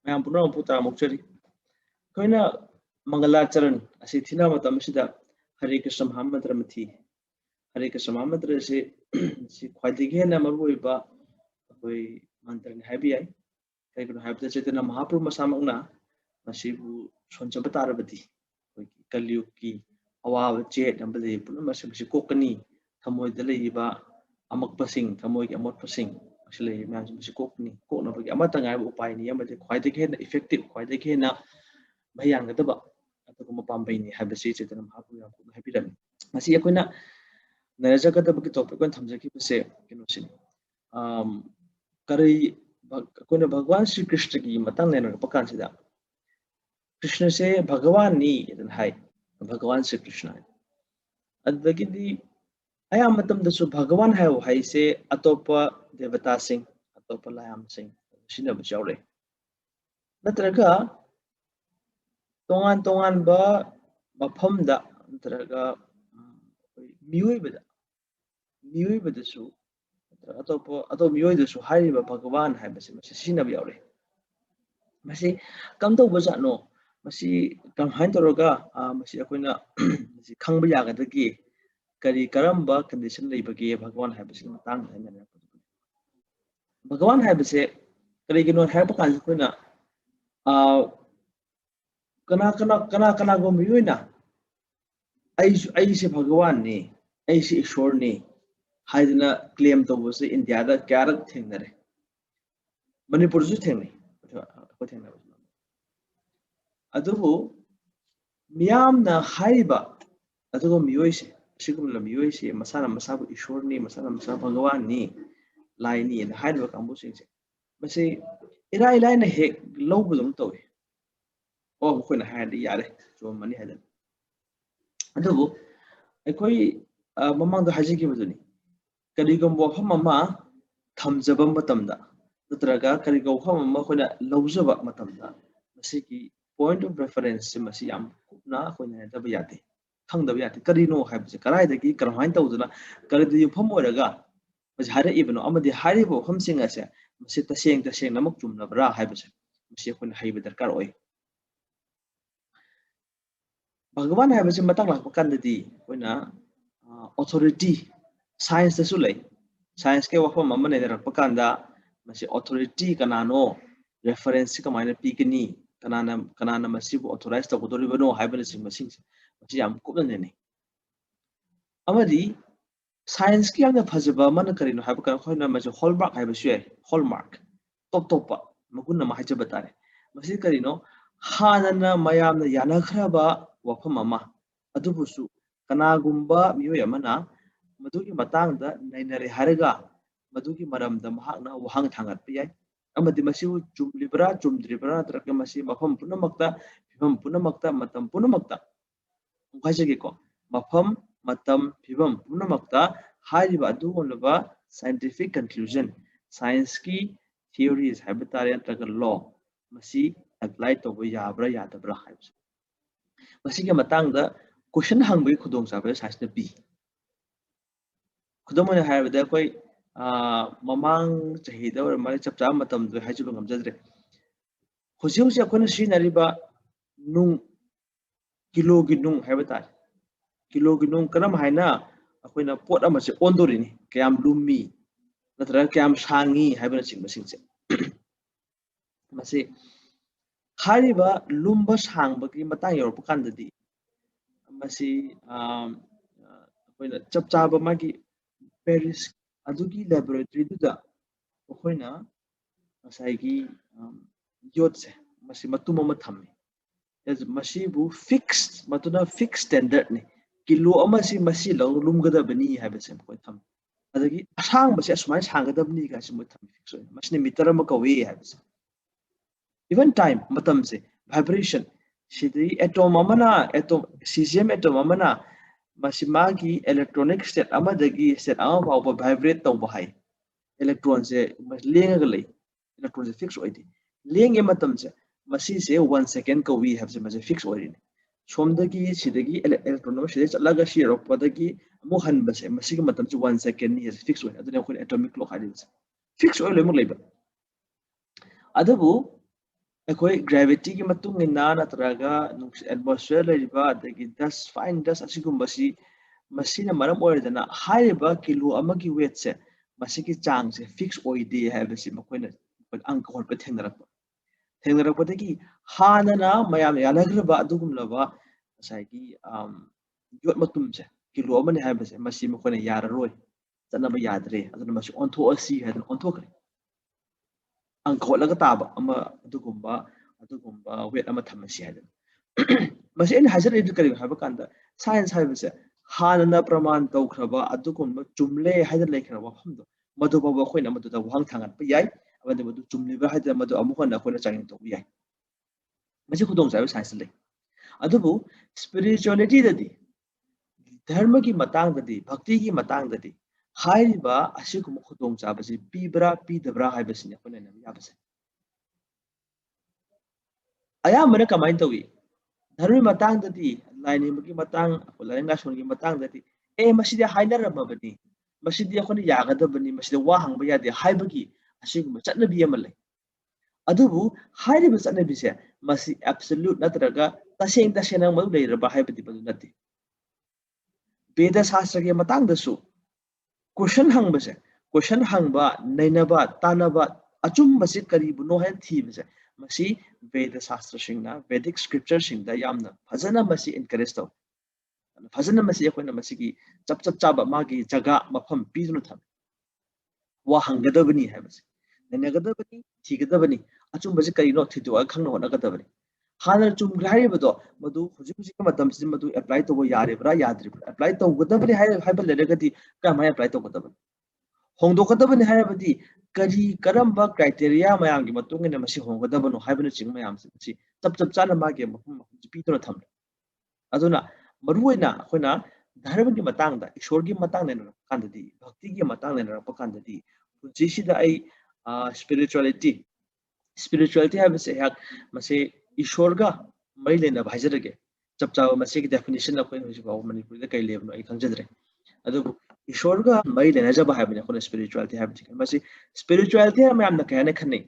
मैं पुनः पुता मुक्चरी कोइना मंगलाचरण असी थिना मतम सिदा हरे कृष्ण महामंत्र मथी हरे कृष्ण महामंत्र से सि ख्वाइदिगे न मरुइबा कोई मंत्र ने हाबी आई कई हाबते चेतना महाप्रभु मसामकना मसिबु सोनचब तारबदी कोई कलयुग की अवाब चेत नंबदे पुनः मसिबु कोकनी थमोइद लेइबा अमकपसिंग थमोइ के अमोटपसिंग असले मैम मसि कोकनी कोकनबगी अमतंगाय उपायनी अमदे ख्वाइदिगे न इफेक्टिव ख्वाइदिगे न भयांगदबा अतुगुम पाम्बैनी हाबसि चेतना महाप्रभु याम हाबिरम मसि अखोइना नरजगदबगी टॉपिक को थमजकीबसे किनोसिन करी अखोइना भगवान श्री कृष्ण की मतंग नेनरपकानसिदा कृष्ण से भगवान नी हाय भगवान श्री कृष्ण अदगी अयाम मतमदसु भगवान हाय से अतोप देवता सिंह अतोप लायाम सिंह सिनब चावरे नत्रगा तोंगान तोंगान बा मफमदा नत्रगा मियोइबदसु अतोप अतो मियोइदसु हारिबा भगवान हायबसे मसे सिनब यावरे मसे कम तो बजानो मसी कमहाइन तोरगा मसी अखोइना मसी खंगबा यागदगी करी करम्बा कंडीशन लेबगे भगवान हायबसे मतंग हायना भगवान हायबसे करिगिनो हायबा कान अखोइना कना कना कना कना गो मियोइना से भगवान ने से ईश्वर ने हाइदना क्लेम तौबसे इंडिया दा क्यारक थेंगनरे मणिपुर जु थेंगनै को थेंगना अदुबु मियामना हाइबा अदुगो मियोइसे सिगुमला मियोइसे मसाना मसाबु ईश्वर ने मसाना मसा भगवान ने लाइनी न हाइबा कांबु सिंसे मसे इराई लाइना हे लौबुलम तौवे ओ खोइना हाइदि यारे जो मनी हाइदन अदुबु अखोई ममांग हाजिकी बदुनी करिगम वफम अमा थमजबम मतमदा नत्रगा करिगो वफम अमा खोइना लौजबा मतमदा मसिकी पॉइंट ऑफ रेफरेंस से मसी याम कुपना खोइना दब याते खंगदब याते करिनो हाइबसे कराइदगी करहाइन तौदना करिदि युफम ओरगा मसी हारे इबनो अमदि हारिबो वफम सिंगासे मसी तसेंग तसेंग नमक चुमनबरा हाइबसे मसी खोइना हाइब दरकार ओय भगवान हाइबसे मतंग लाप कांददी खोइना ऑथोरिटी साइंस दसु लई साइंस के वफम अमने रखप कांदा मसी ऑथोरिटी कनानो रेफरेंस कमाइना पीकनी कनाना कनाना मसीबु ऑथोराइज तौदोरिबनो हाइबने सिंग मसिंग मसी याम कुबनने अमदि साइंस की यामना फजबा मन करिनो हाइब का खोइना मसी हॉलमार्क हाइबसु याय हॉलमार्क टॉप टॉप मगुन मा हाइजब तारे मसी करिनो हानना मयामना यानखरबा वफम अमा अदुबुसु कनागुंबा मियोय अमना मधुगी मतंगदा नैनरे हारगा मधुगी मरमदा महाकना वहांग थांगत पियाय अमदि मसिबु चुमलिब्रा चुमद्रिब्रा नत्रक मसी मफम पुनमक्ता फिबम पुनमक्ता मतम पुनमक्ता उखाजगे को मफम मतम फिबम पुनमक्ता हारिबा अदुगोनबा साइंटिफिक कंक्लूजन साइंस की थियोरीज हाइबतारे नत्रक लॉ मसी अप्लाई तौबा याब्रा यादब्रा हाइबस मसी के मतंगदा क्वेश्चन हंगबई खुदोंग साबे साइंस पी खुदम हाइबदा कोई ममांग चाहिदा और मारे चपचा मतम दो हाइजुब ngамजद्रे होजि होजि अखोना सिनरिबा नुंग किलो की नुंग हाइबता किलो की नुंग करम हाइना अखोना पोट अमसे ओंदोरिनी कयाम लुमी नत्र कयाम सांगी हाइबना सिंग सिंगसे मसे हारिबा लुम्बा सांगबगी मतंग योरप कांददी मसी अखोना चपचाबा मागी पेरिस अदुगी लैबोरेटरी दुदा अखोना मसाइगी योट से मसी मतुम अमा थम्मे मसीबु फिक्स मतुना फिक्स स्टैंडर्ड ने किलो अमसी मसी लुमगदबनी हाइबसे कोइ थम अदगी असांग बसे असुमाय सांगदबनी गासे मो थम फिक्स ओय मसने मीटर अमा कवे हाइबसे इवन टाइम मतम से वाइब्रेशन सिदी एटम अमना एटम सीजियम एटम अमना मसी मागी इलेक्ट्रॉनिक स्टेट अमदगी स्टेट अमा फावबा वाइब्रेट तौबा हाय इलेक्ट्रॉन से लेंगा लई इलेक्ट्रॉन से फिक्स ओइदी लेंगे मतम से मसी से 1 सेकंड कवी हाइबसे मसे फिक्स ओइरिनी सोमदगी सिदगी इलेक्ट्रॉन अमा सिदे चलगा सिरपदगी अमु हनबसे मसी के मतम से 1 सेकंड नि फिक्स ओइ अदने अखोन एटॉमिक क्लॉक हाइबसे फिक्स ओइ लेमु लेबा अदबु ꯑꯩꯈꯣꯏ ꯒ꯭ꯔꯦꯚꯤꯇꯤꯒꯤ ꯃꯇꯨꯡ ꯏꯟꯅ ꯅꯠꯇ꯭ꯔꯒ ꯑꯦꯠꯃꯣꯁꯐꯤꯌꯔ ꯂꯩꯔꯤꯕ ꯑꯗꯒꯤ ꯗꯁ ꯐꯥꯏꯟ ꯗꯁ ꯑꯁꯤꯒꯨꯝꯕꯁꯤ ꯃꯁꯤꯅ ꯃꯔꯝ ꯑꯣꯏꯔꯗꯅ ꯍꯥꯏꯔꯤꯕ ꯀꯤꯂꯣ ꯑꯃꯒꯤ ꯋꯦꯠꯁꯦ ꯃꯁꯤꯒꯤ ꯆꯥꯡꯁꯦ ꯐꯤꯛꯁ ꯑꯣꯏꯗꯦ ꯍꯥꯏꯕꯁꯤ ꯃꯈꯣꯏꯅ ꯑꯪꯀ ꯍꯣꯠꯄ ꯊꯦꯡꯅꯔꯛꯄꯗꯒꯤ ꯍꯥꯟꯅꯅ ꯃꯌꯥꯝꯅ ꯌꯥꯅꯈ꯭ꯔꯕ ꯑꯗꯨꯒꯨꯝꯂꯕ ꯉꯁꯥꯏꯒꯤ ꯌꯣꯠ ꯃꯇꯨꯝꯁꯦ ꯀꯤꯂꯣ ꯑꯃꯅꯤ ꯍꯥꯏꯕꯁꯦ ꯃꯁꯤ ꯃꯈꯣꯏꯅ ꯌꯥꯔꯔꯣꯏ ꯆꯠꯅꯕ ꯌꯥꯗ꯭ꯔꯦ ꯑꯗꯨꯅ ꯃꯁꯤ ꯑꯣꯟꯊꯣꯛꯑꯁꯤ ꯍꯥꯏꯗꯅ ꯑꯣꯟꯊꯣꯛꯈ꯭ꯔꯦ ꯑꯪꯀ ꯍꯣꯠꯂꯒ ꯇꯥꯕ ꯑꯃ ꯑꯗꯨꯒꯨꯝꯕ ꯋꯦꯠ ꯑꯃ ꯊꯝꯃꯁꯤ ꯍꯥꯏꯗꯅ ꯃꯁꯤ ꯑꯩꯅ ꯍꯥꯏꯖꯔꯛꯏꯗꯨ ꯀꯔꯤꯅꯣ ꯍꯥꯏꯕ ꯀꯥꯟꯗ ꯁꯥꯏꯟꯁ ꯍꯥꯏꯕꯁꯦ ꯍꯥꯟꯅꯅ ꯄ꯭ꯔꯃꯥꯟ ꯇꯧꯈ꯭ꯔꯕ ꯑꯗꯨꯒꯨꯝꯕ ꯆꯨꯝꯂꯦ ꯍꯥꯏꯗꯅ ꯂꯩꯈ꯭ꯔꯕ ꯋꯥꯐꯝꯗꯣ ꯃꯗꯨ ꯐꯥꯎꯕ ꯑꯩꯈꯣꯏꯅ ꯃꯗꯨꯗ ꯋꯥꯍꯪ ꯊꯥꯡꯒꯠꯄ ꯌꯥꯏ ꯑꯃꯗꯤ ꯃꯗꯨ ꯆꯨꯝꯂꯤꯕ꯭ꯔꯥ ꯍꯥꯏꯗꯅ ꯃꯗꯨ ꯑꯃꯨꯛ ꯍꯟꯅ ꯑꯩꯈꯣꯏꯅ ꯆꯥꯡꯌꯦꯡ ꯇꯧꯕ ꯌꯥꯏ ꯃꯁꯤ ꯈꯨꯗꯣꯡꯆꯥꯕ ꯁꯥꯏꯟꯁꯇ ꯂꯩ ꯑꯗꯨꯕꯨ ꯁ꯭ꯄꯤꯔꯤꯆꯨꯋꯦꯂꯤꯇꯤꯗꯗꯤ ꯙꯔꯃꯒꯤ ꯃꯇꯥꯡꯗꯗꯤ ꯚꯛꯇꯤꯒꯤ ꯃꯇꯥꯡꯗꯗꯤ ꯍꯥꯏꯔꯤꯕ ꯑꯁꯤꯒꯨꯝꯕ ꯈꯨꯗꯣꯡꯆꯥꯕꯁꯤ ꯄꯤꯕ꯭ꯔꯥ ꯄꯤꯗꯕ꯭ꯔꯥ ꯍꯥꯏꯕꯁꯤꯅꯤ ꯑꯩꯈꯣꯏꯅ ꯅꯩꯅꯕ ꯌꯥꯕꯁꯦ ꯑꯌꯥꯝꯕꯅ ꯀꯃꯥꯏꯅ ꯇꯧꯏ ꯙꯔꯃꯒꯤ ꯃꯇꯥꯡꯗꯗꯤ ꯂꯥꯏꯅꯤꯡꯕꯒꯤ ꯃꯇꯥꯡ ꯂꯥꯏꯅꯤꯡ ꯂꯥꯏꯁꯣꯟꯒꯤ ꯃꯇꯥꯡꯗꯗꯤ ꯃꯁꯤꯗꯤ ꯍꯥꯏꯅꯔꯝꯃꯕꯅꯤ ꯃꯁꯤꯗꯤ ꯑꯩꯈꯣꯏꯅ ꯌꯥꯒꯗꯕꯅꯤ ꯃꯁꯤꯗ ꯋꯥ ꯍꯪꯕ ꯌꯥꯗꯦ ꯍꯥꯏꯕꯒꯤ ꯑꯁꯤꯒꯨꯝꯕ ꯆꯠꯅꯕꯤ ꯑꯃ ꯂꯩ ꯑꯗꯨꯕꯨ ꯍꯥꯏꯔꯤꯕ ꯆꯠꯅꯕꯤꯁꯦ ꯃꯁꯤ ꯑꯦꯕꯁꯣꯂꯨꯠ ꯅꯠꯇ꯭ꯔꯒ ꯇꯁꯦꯡꯅ ꯃꯗꯨ ꯂꯩꯔꯕ ꯍꯥꯏꯕꯗꯤ ꯃꯗꯨ ꯅꯠꯇꯦ ꯚꯦꯗ ꯁꯥꯁꯇ꯭ꯔꯒꯤ ꯃꯇꯥꯡꯗꯁꯨ ꯀꯣꯏꯁꯟ ꯍꯪꯕ ꯅꯩꯅꯕ ꯇꯥꯟꯅꯕ ꯑꯆꯨꯝꯕꯁꯤ ꯀꯔꯤꯕꯨꯅꯣ ꯍꯥꯏꯅ ꯊꯤꯕꯁꯦ ꯃꯁꯤ ꯚꯦꯗ ꯁꯥꯁꯇ꯭ꯔꯁꯤꯡꯅ ꯚꯦꯗꯤꯛ ꯁ꯭ꯀ꯭ꯔꯤꯞꯆꯔꯁꯤꯡꯗ ꯌꯥꯝꯅ ꯐꯖꯅ ꯃꯁꯤ ꯑꯦꯟꯀꯔꯦꯖ ꯇꯧꯏ ꯐꯖꯅ ꯃꯁꯤ ꯑꯩꯈꯣꯏꯅ ꯃꯁꯤꯒꯤ ꯆꯞ ꯆꯥꯕ ꯃꯥꯒꯤ ꯖꯒꯥ ꯃꯐꯝ ꯄꯤꯗꯨꯅ ꯊꯝꯃꯤ ꯋꯥ ꯍꯪꯒꯗꯕꯅꯤ ꯍꯥꯏꯕꯁꯦ ꯅꯩꯅꯒꯗꯕꯅꯤ ꯊꯤꯒꯗꯕꯅꯤ ꯑꯆꯨꯝꯕꯁꯤ ꯀꯔꯤꯅꯣ ꯊꯤꯗꯣꯛꯑꯒ ꯈꯪꯅ ꯍꯣꯠꯅꯒꯗꯕꯅꯤ ꯍꯥꯟꯅ ꯆꯨꯝꯈ꯭ꯔꯦ ꯍꯥꯏꯔꯤꯕꯗꯣ ꯃꯗꯨ ꯍꯧꯖꯤꯛꯀꯤ ꯃꯇꯝꯁꯤꯗ ꯃꯗꯨ ꯑꯦꯄ꯭ꯂꯥꯏ ꯇꯧꯕ ꯌꯥꯔꯤꯕ꯭ꯔꯥ ꯌꯥꯗ꯭ꯔꯤꯕ꯭ꯔꯥ ꯑꯦꯄ꯭ꯂꯥꯏ ꯇꯧꯒꯗꯕꯅꯤ ꯍꯥꯏꯕ ꯂꯩꯔꯒꯗꯤ ꯀꯔꯝꯍꯥꯏꯅ ꯑꯦꯄ꯭ꯂꯥꯏ ꯇꯧꯒꯗꯕꯅꯤ ꯍꯣꯡꯗꯣꯛꯀꯗꯕꯅꯤ ꯍꯥꯏꯔꯕꯗꯤ ꯀꯔꯝꯕ ꯀ꯭ꯔꯥꯏꯇꯦꯔꯤꯌꯥ ꯃꯌꯥꯝꯒꯤ ꯃꯇꯨꯡ ꯏꯟꯅ ꯃꯁꯤ ꯍꯣꯡꯒꯗꯕꯅꯣ ꯍꯥꯏꯕꯅꯆꯤꯡꯕ ꯃꯌꯥꯝꯁꯦ ꯃꯁꯤ ꯆꯞ ꯆꯥꯅ ꯃꯥꯒꯤ ꯃꯐꯝꯁꯤ ꯄꯤꯗꯨꯅ ꯊꯝꯃꯤ ꯑꯗꯨꯅ ꯃꯔꯨꯑꯣꯏꯅ ꯑꯩꯈꯣꯏꯅ ꯙꯔꯃꯒꯤ ꯃꯇꯥꯡꯗ ꯏꯁꯣꯔꯒꯤ ꯃꯇꯥꯡ ꯅꯩꯅꯔꯛꯄ ꯀꯥꯟꯗꯗꯤ ꯚꯛꯇꯤꯒꯤ ꯃꯇꯥꯡ ꯅꯩꯅꯔꯛꯄ ꯀꯥꯟꯗꯗꯤ ꯄꯨꯟꯁꯤꯁꯤꯗ ꯑꯩ ꯁ꯭ꯄꯤꯔꯤꯆꯨꯋꯦꯂꯤꯇꯤ ꯍꯥꯏꯕꯁꯦ ꯑꯩꯍꯥꯛ ꯃꯁꯤ ꯏꯁꯣꯔꯒ ꯃꯔꯤ ꯂꯩꯅꯕ ꯍꯥꯏꯖꯔꯒꯦ ꯆꯞ ꯆꯥꯕ ꯃꯁꯤꯒꯤ ꯗꯦꯐꯤꯅꯤꯁꯟ ꯑꯩꯈꯣꯏꯅ ꯍꯧꯖꯤꯛ ꯐꯥꯎꯕ ꯃꯅꯤꯄꯨꯔꯤꯗ ꯀꯔꯤ ꯂꯩꯕꯅꯣ ꯑꯩ ꯈꯪꯖꯗ꯭ꯔꯦ ꯑꯗꯨꯕꯨ ꯏꯁꯣꯔꯒ ꯃꯔꯤ ꯂꯩꯅꯖꯕ ꯍꯥꯏꯕꯅꯤ ꯑꯩꯈꯣꯏꯅ ꯁ꯭ꯄꯤꯔꯤꯆꯨꯋꯦꯂꯤꯇꯤ ꯍꯥꯏꯕꯁꯤ ꯃꯁꯤ ꯁ꯭ꯄꯤꯔꯤꯆꯨꯋꯦꯂꯤꯇꯤ ꯍꯥꯏꯕ ꯃꯌꯥꯝꯅ ꯀꯩ ꯍꯥꯏꯅ ꯈꯟꯅꯩ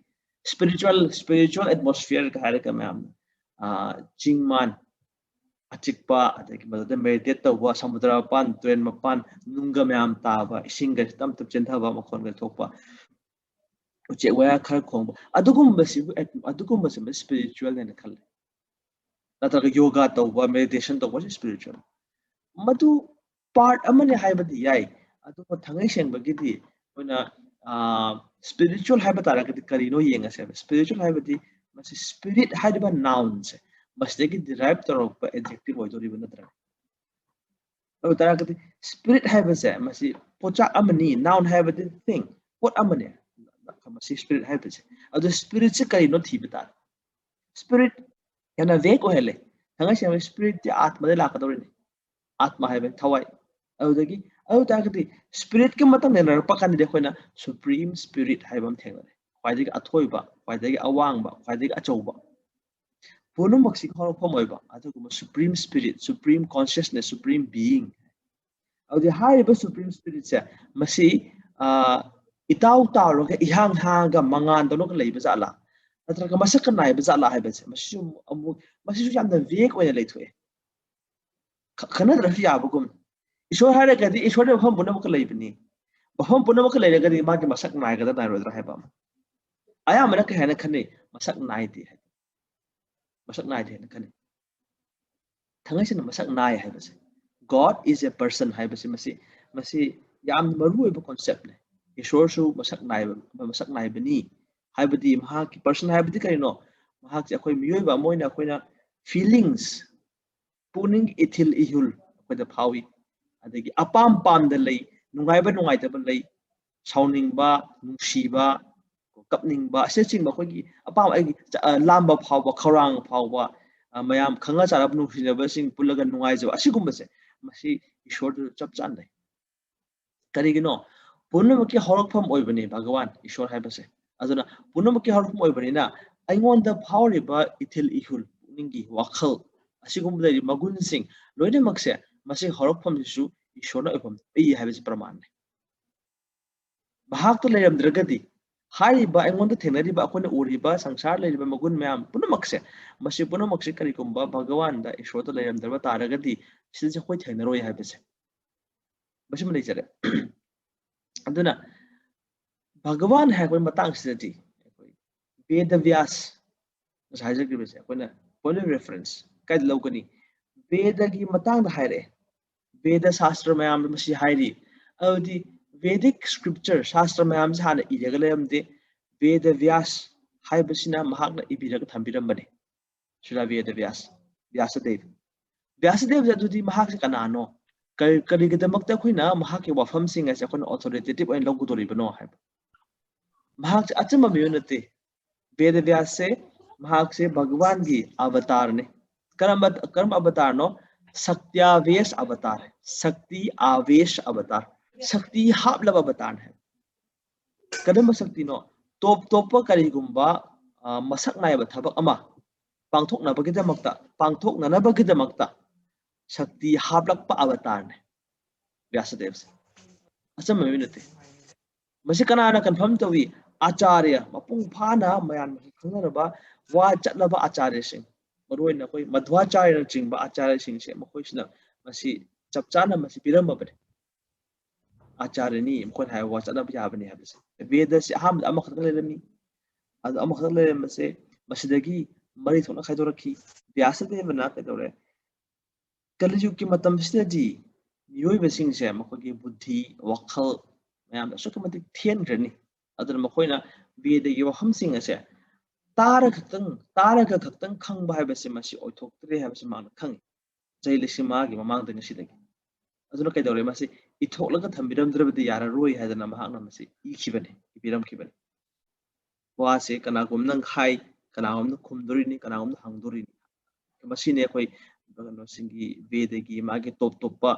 ꯁ꯭ꯄꯤꯔꯤꯆꯨꯋꯦꯜ ꯑꯦꯠꯃꯣꯁꯐꯤꯌꯔ ꯍꯥꯏꯔꯒ ꯃꯌꯥꯝꯅ ꯆꯤꯡ ꯃꯥꯟ ꯑꯆꯤꯛꯄ ꯑꯗꯒꯤ ꯃꯗꯨꯗ ꯃꯦꯗꯤꯇꯦꯠ ꯇꯧꯕ ꯁꯃꯨꯗ꯭ꯔ ꯃꯄꯥꯟ ꯇꯨꯔꯦꯟ ꯃꯄꯥꯟ ꯅꯨꯡꯒ ꯃꯌꯥꯝ ꯇꯥꯕ ꯏꯁꯤꯡꯒ ꯇꯞ ꯇꯞ ꯆꯦꯟꯊꯕ ꯃꯈꯣꯟꯒ ꯊꯣꯛꯄ ꯎꯆꯦꯛ ꯋꯥꯌꯥ ꯈꯔ ꯈꯣꯡꯕ ꯑꯗꯨꯒꯨꯝꯕꯁꯤ ꯁ꯭ꯄꯤꯔꯤꯆꯨꯋꯦꯜ ꯍꯥꯏꯅ ꯈꯜꯂꯤ ꯅꯠꯇ꯭ꯔꯒ ꯌꯣꯒꯥ ꯇꯧꯕ ꯃꯦꯗꯤꯇꯦꯁꯟ ꯇꯧꯕꯁꯤ ꯁ꯭ꯄꯤꯔꯤꯆꯨꯋꯦꯜ ꯃꯗꯨ ꯄꯥꯔꯠ ꯑꯃꯅꯤ ꯍꯥꯏꯕꯗꯤ ꯌꯥꯏ ꯑꯗꯨꯕꯨ ꯊꯥꯡꯉꯩ ꯁꯦꯡꯕꯒꯤꯗꯤ ꯑꯩꯈꯣꯏꯅ ꯁ꯭ꯄꯤꯔꯤꯆꯨꯋꯦꯜ ꯍꯥꯏꯕ ꯇꯥꯔꯒꯗꯤ ꯀꯔꯤꯅꯣ ꯌꯦꯡꯉꯁꯦꯕ ꯁ꯭ꯄꯤꯔꯤꯆꯨꯋꯦꯜ ꯍꯥꯏꯕꯗꯤ ꯃꯁꯤ ꯁ꯭ꯄꯤꯔꯤꯠ ꯍꯥꯏꯔꯤꯕ ꯅꯥꯎꯟꯁꯦ ꯃꯁꯤꯗꯒꯤ ꯗꯤꯔꯥꯏꯞ ꯇꯧꯔꯛꯄ ꯑꯦꯗꯖꯦꯛꯇꯤꯚ ꯑꯣꯏꯗꯣꯔꯤꯕ ꯅꯠꯇ꯭ꯔꯥ ꯑꯗꯨ ꯇꯥꯔꯒꯗꯤ ꯁ꯭ꯄꯤꯔꯤꯠ ꯍꯥꯏꯕꯁꯦ ꯃꯁꯤ ꯄꯣꯠꯆꯥꯛ ꯑꯃꯅꯤ ꯅꯥꯎꯟ ꯍꯥꯏꯕꯗꯤ ꯊꯤꯡ ꯄꯣꯠ ꯑꯃꯅꯤ ꯃꯁꯤ ꯁ꯭ꯄꯤꯔꯤꯠ ꯍꯥꯏꯕꯁꯦ ꯑꯗꯨ ꯁ꯭ꯄꯤꯔꯤꯠꯁꯦ ꯀꯔꯤꯅꯣ ꯊꯤꯕ ꯇꯥꯔꯦ ꯁ꯭ꯄꯤꯔꯤꯠ ꯌꯥꯝꯅ ꯚꯦꯛ ꯑꯣꯏꯍꯜꯂꯦ ꯊꯥꯡꯉꯩ ꯁꯦꯡꯅ ꯁ꯭ꯄꯤꯔꯤꯠꯇꯤ ꯑꯥꯠꯃꯗꯒꯤ ꯂꯥꯛꯀꯗꯧꯔꯤꯅꯤ ꯑꯥꯠꯃ ꯍꯥꯏꯕ ꯊꯋꯥꯏ ꯑꯗꯨ ꯇꯥꯔꯒꯗꯤ ꯁ꯭ꯄꯤꯔꯤꯠꯀꯤ ꯃꯇꯥꯡ ꯅꯩꯅꯔꯛꯄ ꯀꯥꯟꯗꯗꯤ ꯑꯩꯈꯣꯏꯅ ꯁꯨꯄ꯭ꯔꯤꯝ ꯁ꯭ꯄꯤꯔꯤꯠ ꯍꯥꯏꯕ ꯑꯃ ꯊꯦꯡꯅꯔꯦ ꯈ꯭ꯋꯥꯏꯗꯒꯤ ꯑꯊꯣꯏꯕ ꯈ꯭ꯋꯥꯏꯗꯒꯤ ꯑꯋꯥꯡꯕ ꯈ꯭ꯋꯥꯏꯗꯒꯤ ꯑꯆꯧꯕ ꯄꯨꯝꯅꯃꯛꯁꯤ ꯍꯧꯔꯛꯐꯝ ꯑꯣꯏꯕ ꯑꯗꯨꯒꯨꯝꯕ supreme spirit supreme Consciousness supreme ꯕꯤꯌꯤꯡ ꯑꯗꯨꯗꯤ ꯍꯥꯏꯔꯤꯕ ꯁꯨꯄ꯭ꯔꯤꯝ ꯁ꯭ꯄꯤꯔꯤꯠꯁꯦ ꯃꯁꯤ ꯏꯇꯥꯎ ꯇꯥꯎꯔꯒ ꯏꯍꯥꯡ ꯍꯥꯡꯉꯒ ꯃꯉꯥꯟꯗꯧꯅꯒ ꯂꯩꯕ ꯖꯥꯠꯂꯥ ꯅꯠꯇ꯭ꯔꯒ ꯃꯁꯛꯀ ꯅꯥꯏꯕ ꯖꯥꯠꯂꯥ ꯍꯥꯏꯕꯁꯦ ꯃꯁꯤꯁꯨ ꯌꯥꯝꯅ ꯚꯦꯛ ꯑꯣꯏꯅ ꯂꯩꯊꯣꯛꯑꯦ ꯈꯟꯅꯗ꯭ꯔꯁꯨ ꯌꯥꯕꯒꯨꯝ ꯏꯁꯣꯔ ꯍꯥꯏꯔꯒꯗꯤ ꯏꯁꯣꯔꯒꯤ ꯃꯐꯝ ꯄꯨꯝꯅꯃꯛꯀ ꯂꯩꯕꯅꯤ ꯃꯐꯝ ꯄꯨꯝꯅꯃꯛꯀ ꯂꯩꯔꯒꯗꯤ ꯃꯥꯒꯤ ꯃꯁꯛ ꯅꯥꯏꯒꯗ꯭ꯔꯥ ꯅꯥꯏꯔꯣꯏꯗ꯭ꯔꯥ ꯍꯥꯏꯕ ꯑꯃ ꯑꯌꯥꯝꯕꯅ ꯀꯩ ꯍꯥꯏꯅ ꯈꯟꯅꯩ ꯃꯁꯛ ꯅꯥꯏꯗꯦ ꯍꯥꯏꯅ ꯈꯟꯅꯩ ꯊꯥꯡꯉꯩ ꯁꯦꯡꯅ ꯃꯁꯛ ꯅꯥꯏ ꯍꯥꯏꯕꯁꯦ ꯒꯣꯗ ꯏꯖ ꯑꯦ ꯄꯔꯁꯟ ꯍꯥꯏꯕꯁꯤ ꯃꯁꯤ ꯌꯥꯝꯅ ꯃꯔꯨꯑꯣꯏꯕ ꯀꯣꯟꯁꯦꯞꯅꯦ ꯏꯁꯣꯔꯁꯨ ꯃꯁꯛ ꯅꯥꯏꯕꯅꯤ ꯍꯥꯏꯕꯗꯤ ꯃꯍꯥꯛꯀꯤ ꯄꯔꯁꯟ ꯍꯥꯏꯕꯗꯤ ꯀꯔꯤꯅꯣ ꯃꯍꯥꯛꯁꯦ ꯑꯩꯈꯣꯏ ꯃꯤꯑꯣꯏꯕ ꯑꯃ ꯑꯣꯏꯅ ꯑꯩꯈꯣꯏꯅ ꯐꯤꯂꯤꯡꯁ ꯄꯨꯛꯅꯤꯡ ꯏꯊꯤꯜ ꯏꯍꯨꯜ ꯑꯩꯈꯣꯏꯗ ꯐꯥꯎꯏ ꯑꯗꯒꯤ ꯑꯄꯥꯝ ꯄꯥꯝꯗ ꯂꯩ ꯅꯨꯡꯉꯥꯏꯕ ꯅꯨꯡꯉꯥꯏꯇꯕ ꯂꯩ ꯁꯥꯎꯅꯤꯡꯕ ꯅꯨꯡꯁꯤꯕ ꯀꯞꯅꯤꯡꯕ ꯑꯁꯤꯅꯆꯤꯡꯕ ꯑꯩꯈꯣꯏꯒꯤ ꯑꯄꯥꯝꯕ ꯑꯩꯒꯤ ꯂꯥꯝꯕ ꯐꯥꯎꯕ ꯈꯧꯔꯥꯡꯕ ꯐꯥꯎꯕ ꯃꯌꯥꯝ ꯈꯪꯅ ꯆꯥꯟꯅꯕ ꯅꯨꯡꯁꯤꯅꯕꯁꯤꯡ ꯄꯨꯜꯂꯒ ꯅꯨꯡꯉꯥꯏꯖꯕ ꯑꯁꯤꯒꯨꯝꯕꯁꯦ ꯃꯁꯤ ꯏꯁꯣꯔꯗꯨ ꯆꯞ ꯆꯥꯅ ꯀꯔꯤꯒꯤꯅꯣ ꯄꯨꯝꯅꯃꯛꯀꯤ ꯍꯧꯔꯛꯐꯝ ꯑꯣꯏꯕꯅꯤ ꯚꯒꯋꯥꯟ ꯏꯁꯣꯔ ꯍꯥꯏꯕꯁꯦ ꯑꯗꯨꯅ ꯄꯨꯝꯅꯃꯛꯀꯤ ꯍꯧꯔꯛꯐꯝ ꯑꯣꯏꯕꯅꯤꯅ ꯑꯩꯉꯣꯟꯗ ꯐꯥꯎꯔꯤꯕ ꯏꯊꯤꯜ ꯏꯍꯨꯜ ꯄꯨꯛꯅꯤꯡꯒꯤ ꯋꯥꯈꯜ ꯑꯁꯤꯒꯨꯝꯕ ꯂꯩꯔꯤꯕ ꯃꯒꯨꯟꯁꯤꯡ ꯂꯣꯏꯅꯃꯛꯁꯦ ꯃꯁꯤ ꯍꯧꯔꯛꯐꯝꯁꯤꯁꯨ ꯏꯁꯣꯔꯅ ꯑꯣꯏꯐꯝ ꯄꯤ ꯍꯥꯏꯕꯁꯤ ꯄ꯭ꯔꯃꯥꯟꯅꯤ ꯃꯍꯥꯛꯇꯣ ꯂꯩꯔꯝꯗ꯭ꯔꯒꯗꯤ hairiba aingonda thenariba akona uriba sangsar leiriba magun mayam punamakse masi punamakse karigumba Bhagavan da ishwata leiramdarba taragadi sida khoi thenaroi haibase masi mani jare aduna Bhagavan haiboi matang sidati Veda Vyasa haijagibase akona point of reference kai lawgani Veda gi matang da haire Veda Shastra mayam masi hairi audi Vedic scripture Shastra mayam hana iragalayamde Veda Vyasa haibasina mahakna ibiraga thambirambane Srila Veda Vyasa Vyasadeva Vyasadeva adudi mahak kanano karigadamakta akhuna mahak wafam sing as akhuna authoritative and logudoribano haib mahak achama miyunate Veda Vyasa mahak se Bhagavan gi avatar ne karam avatar no Saktiavesh avatar Sakti Avesh avatar Sakti hablaba avatar hai kadam sakti no top karigumba masak naiba thabak ama pangthoknabagidamagta Shakti hablakpa avatar ne Vyasadeva se achama miyunate masi kanana confirm tawi acharya mapung phana mayan khangaraba wa chatlaba acharya sing maroina koi madhwacharya chingba acharya sing se makoisna masi chapchana masi pirambabane acharya ni mkon hay wa chatlaba yabani habse Veda se ham amakhat lerami adu amakhat lermase masidagi mari thona khaidoraki Vyasadeva na kaidore kaliyuk ki matam sidi miyoi besing se makogi buddhi wakhal mayam asuk matik thien rani aduna makoina Veda gi waham sing ase tara khaktang khang ba habase masi oithoktre habase mang khang jai lisima gi mamang dang sidagi aduna kaidore masi itholaga thambiram drabadi yara roi hadana mahakna masi ikhibane ibiram khibane wase kanagum nang khai kanagum na khumdorini kanagum na hangdorini masi ne koi bagano singi Veda gi magi top pa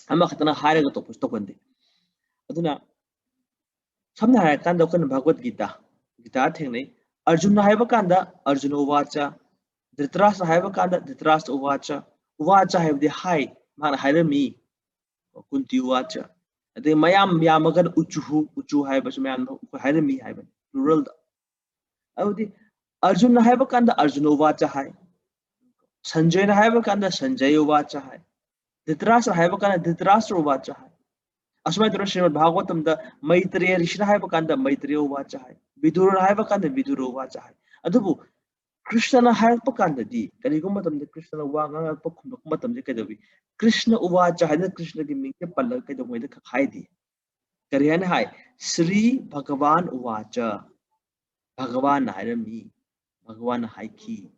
ama khatana hairaga top stokande aduna samna hai kanda kan Bhagavad Gita thengnei Arjuna haiba kanda Arjuna uvacha Dhritarashtra haiba kanda Dhritarashtra uvacha haibdi hai mana hairami Kunti uvacha ade mayam yamagan uchu haiba sumayan hairami haiba plural da audi Arjuna haiba kanda Arjuna uvacha hai Sanjay haiba kanda Sanjay uvacha hai Dhritarashtra haiba kanda Dhritarashtra uvacha hai asmai toro Srimad Bhagavatam da Maitreya Rishina haiba kanda Maitreya uvacha hai Vidura haiba kanda Vidura uvacha hai adubu Krishna haiba kanda di karigum matam de Krishna wanga pa khumuk matam de kadawi Krishna uvacha hai Krishna gi mingke palla kaido moida khai di kariyana hai Sri Bhagavan uvacha Bhagavan hairami Bhagavan haiki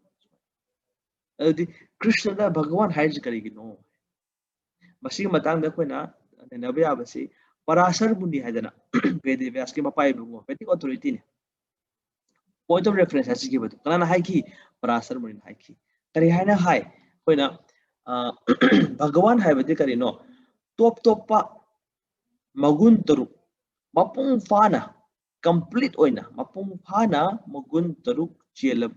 adi Krishna da Bhagavan haij karigino masi matang da koina nabya basi Parasar Muni haidana Veda Vyasa ki mapai bungo Vedic authority ne point of reference has given kana haiki Parasar Muni haiki kari haina hai koina Bhagavan haibadi kari no top pa magun taruk mapung fana complete oina mapung fana magun taruk chelab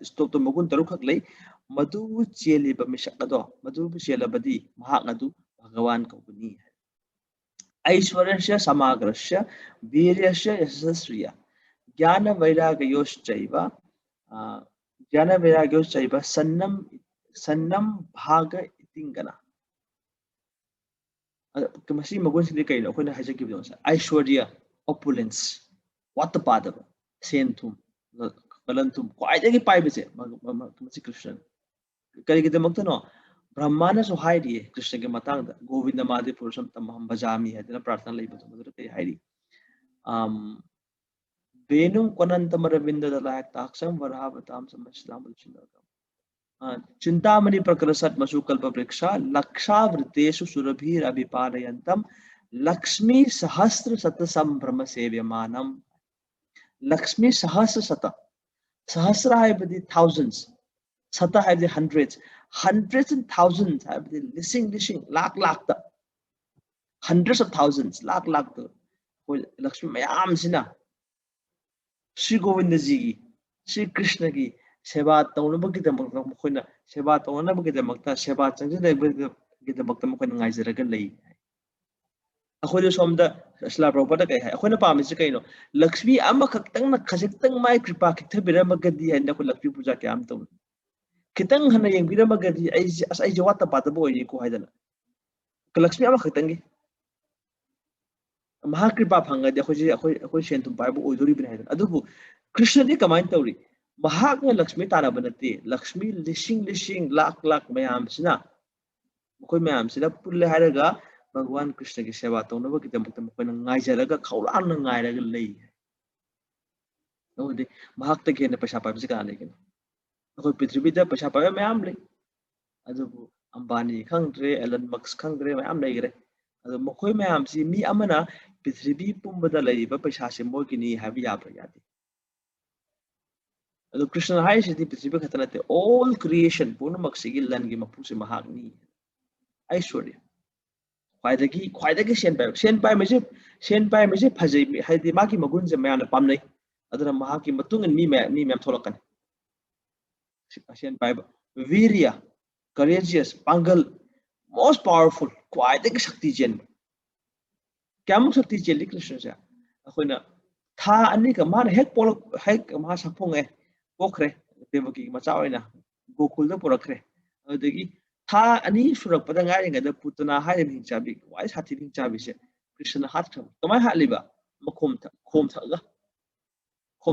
stop to magun taruk khak lei madu cheliba misakado madu chelabadi mahak adu Bhagavan kauni Aishwarasya samagrasya Viryasya yasasriya Jnana Vairagyoschaiva Sannam Bhaga Itingana Masi magun sindi kayo ako na hajagi bidon sa Aishwarya opulence Watapadava Sentum Kalantum ko ay lagi pai bise masi Krishna kaya kita magtano Brahmana so hairi Krishna ke matang da Govinda Madi Purusham tamaham bajami hai dina prarthana lai bato madura kaya hairi Venum Konantamaravinda Dalak Taksam Varhavatam Samaslam Chintamani Prakrasat Masukalpa Vriksha Laksha Vriteshu Surabhir Abhiparayantam Lakshmi Sahasra Satasam Brahma Sevyamanam Lakshmi Sahasra Sata Sahasra haibadi thousands Sata haibadi hundreds and thousands haibadi lishing lakh ta hundreds of thousands lakh ta Lakshmi mayam sina Sri Govinda ji Sri Krishna ki Seba taunabagidamagta makoina Seba taunabagidamagta Seba changjinabagidamagta makoina ngaizaraga lay अखोई सोम द Srila Prabhupada kai hai akhona pamisi kai no Lakshmi ama khaktang na khasiktang mai kripa khitha biramagadi hai na ko Lakshmi puja kya am tum kitang hana yeng biramagadi ai jawata pata boy ni ko haidana ka Lakshmi ama khaktang gi mahakripa phangadi akhoi shen tum pai bu oidori bin haidana adubu Krishna ni kamain tawri mahak na Lakshmi tana banati Lakshmi lishing lakh mayam sina akhoi mayam sina pulle haraga Bhagavan Krishna ki seva taunaba ki tamuk tamuk na ngaijaraga khaulan na ngairaga lei no de mahak ta ke na paisa pa bisi ka lekin akhoi prithvi da paisa pa mayam lei adubu Ambani khangre Elon Musk khangre mayam lei gre adu mokhoi mayam si mi amana prithvi pumbada lei ba paisa se mo ki ni habi ya ba yati adu Krishna hai si di prithvi khatana te all creation puna maksigi lan gi mapu se mahak ni aishwarya Shen pai meje phajai haidi maki magun je mayana pamnai aduna mahaki matungan mi mem tholakan Shen pai virya courageous pangal most powerful khwaidagi shakti chen kyamuk shakti cheli Krishna ja akhona tha ani ka man hek ma sapong pokre devaki macha oina gokul da porakre adagi tha ani surak pada ngai nga da putana hai ning chabi wai sathi ning chabi se Krishna hat kham tomai haliba makhom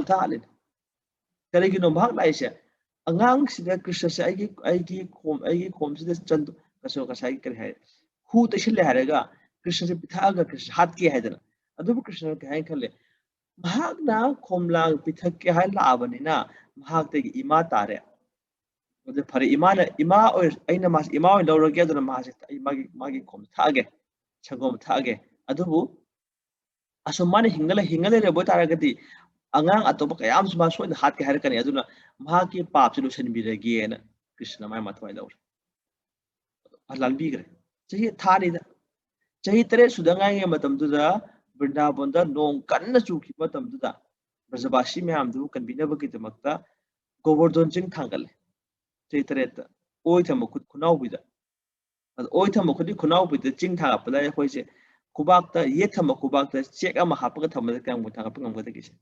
tha halin karigino bhag lai se angang sida Krishna se aigi khom sida chandu kaso kasai kar hai hu ta shille haraga Krishna se pithaga Krishna hat ki haidana adu Krishna ke hai khale bhag na khomlang pithak ke hai la abani na bhag te ima tare ode phare ima or aina mas ima or lawrage aduna mas magi khom thage chagom thage adubu asumane hingale re bo taragati angang atoba kayam suma so hat ke harakani aduna mahaki pap lu sen birage na Krishna mai mathwai lawr alan bigre chahi thani da chahi tare sudangai matam tu da Vrindavan da nong kanna chuki matam tu da Brajabasi me amdu kan binaba ki tamakta Govardhan Singh thangal chahi tare ta oi tham khut khunau bida oi tham khudi khunau bida ching tha pala khoi se kubak ta ye tham kubak ta chek ama hapaga tham da kang mutha pangam ga degi se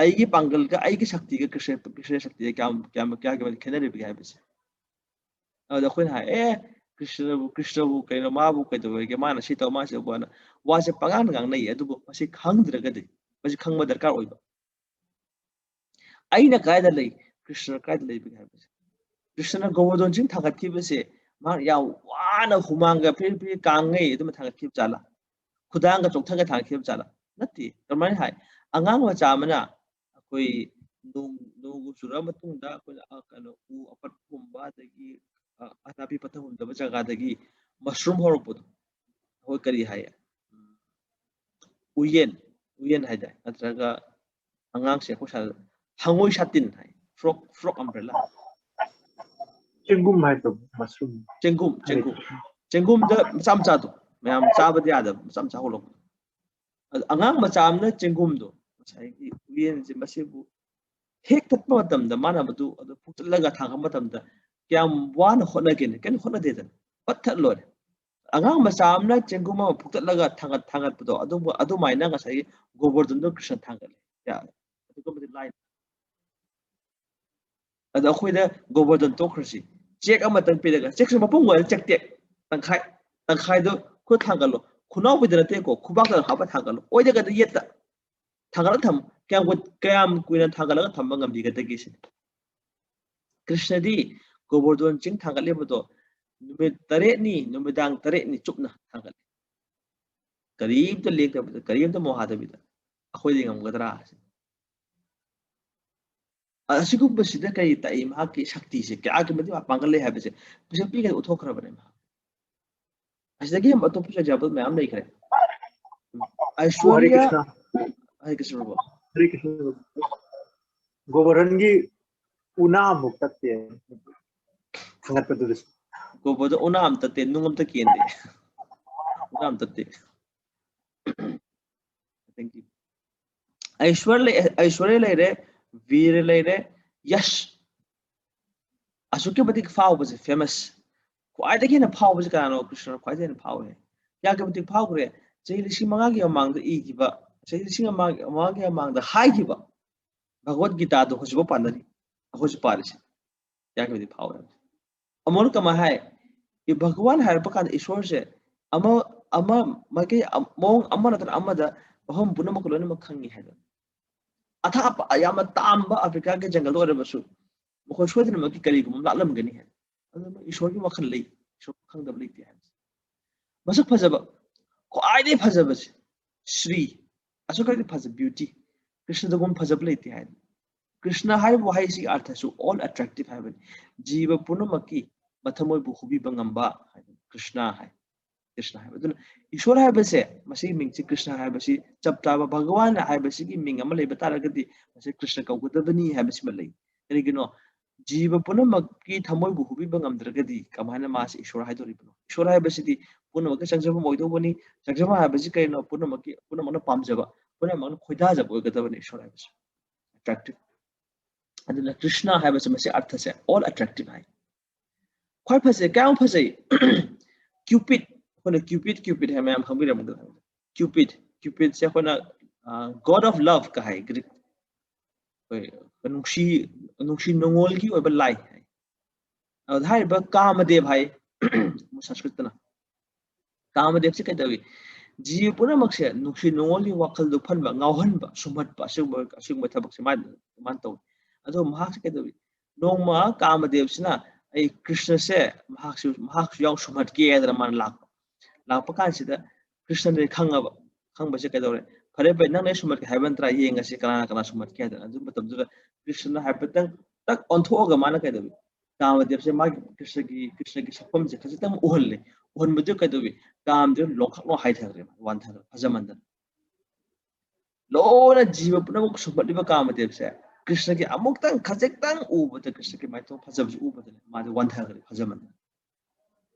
aigi pangal ga aigi shakti ga Krishna shakti ga kya khenare bi ga bis da khoi ha Krishna bu kai ma bu kai to ge mana si to ma se bana wa se pangan gang nei adu bu masi khangdra ga de masi khangma darkar oiba aina kai da lei Krishna kai da lei bi ga bis Krishna Govardhan Singh thagat ki bese ma ya wana humanga phi kangai edu thagat ki chala khudang ga chokthang ga thang ki chala nati kamai hai angang wa chamana koi no sura matung da koi kano u apat kumba dagi atapi patahum da jaga dagi mushroom horpod hoi kari hai uyen hai da atraga angang se ko sal hangoi satin hai frog umbrella Chengum hai to mushroom. Chengum da macam cha do mayam cha ba dia da macam cha holok angang macam na chengum do sai ki uyen je masibu hek tat matam da mana badu adu putlaga thang matam da kyam wan khona ken khona de da pathat lor angang macam na chengum ma putlaga thangat bado adu maina nga sai Govardhan do Krishna thangal ya adu ko line adu khoi da Govardhan to khrishi check ama tan piraga check sama pung wal check tek tangkhai do ko thangalo khunau bidra te ko khubak da haba thangalo oi daga da yetta thangala tham kyam kuina thangala tham ngam di ga ta gisin Krishna di Govardhan Singh thangale bodo numit tare ni numidang tare ni chupna thangale karib ta lek ta karib ta moha da bida akhoi di ngam gadra asiku basida kai tai ma ki shakti se kya ki mati pangal le ha bese bisa pi ga uthokra bane ma asdagi हम तो पूछा जब मैं हम नहीं करे ऐश्वर्या हरे Krishna Govardhan gi una muktatye thangat pa dudus Govardhan una am tate nungam ta kende una am tate thank you ऐश्वर्य ले रे वीर ले रे यश असुके बतिक फाव बसे फेमस क्वाइदगी ना फाव बसे कानो कृष्ण क्वाइदगी ना फाव है या के बतिक फाव करे Say the Simagi among the Ikiba, say the Simagi among the Haikiba, Bhagavad Gita, the Hosbo Pandari, a Hosparis, Yak with the power. Among Kamahai, if Bhagavan had Pakan is source, Ama Maki among Amanat and Amada, Home Bunamakulana Kangi had. Atap, I am a Tamba Africa jungle or Basu. Because whether Maki Karigum, Lalam Gani. I showed you what can lay, show Kang the Blake hands. Masak Pazaba, quite a Pazabas, Sri, Asokari Pazab beauty, Krishna the one Pazablati hand. Krishna Hai Waisi Artha, so all attractive heaven. Jiva Punamaki, Matamoy Buhubi Bangamba, Krishna Hai. Krishna Hai. Ishwar Hai Base, Masi Mingsi Krishna Hai Basi, Chaptava Bhagavan Hai Basi, Mingamale, Bataragati, Masi Krishna Kautavani Habismali. Karigino. Jiva Punamaki Tamoy Buhubi Bangam Dragadi, Kamana Mas, Ishwar Haidoribno. Ishwar Hai Basi, Punamaka Sanjama Moidobani, Sanjama Habasika, Punamaki, Punamana Pamjava, Punaman Kudaza Bogatavani, Ishwar Hai Basi. Attractive. And then Krishna have a message artha all attractive high. Quite per se, gown per se, Cupid, when a Cupid have am Hamiram. Cupid say when a god of love Kai Greek. When she nongolgi or lie. I would hire but Kamadev high Musaskritana. Kamadev secretary. G. Punamaxia, Nushi nongoli wakal the Punba, Nauhanba, Sumat Pasumba, Asumatabaximad, Manto. Although Mahakadavi, no ma Kamadevsna, a Krishna say, Mahaks young Sumat Gay the man lap. Lapakan said, Krishna de Kangaba, Kangbasakadore, Parebe, none Sumat haven't tried ying a Sikana Sumat Gather, and do Krishna happened tuck on Toga Manakadavi. Kamadev say, my Krishna Sapum, Kasitam only, one Mudukadavi, Kam the local height him, 100, Hazamandan. Lord, Jiva Punamuk Supatiba Kamadev said. Krishna ki amuktan kazektan over the Krishna ki maito Pazabs over the Mother 100 Hazaman.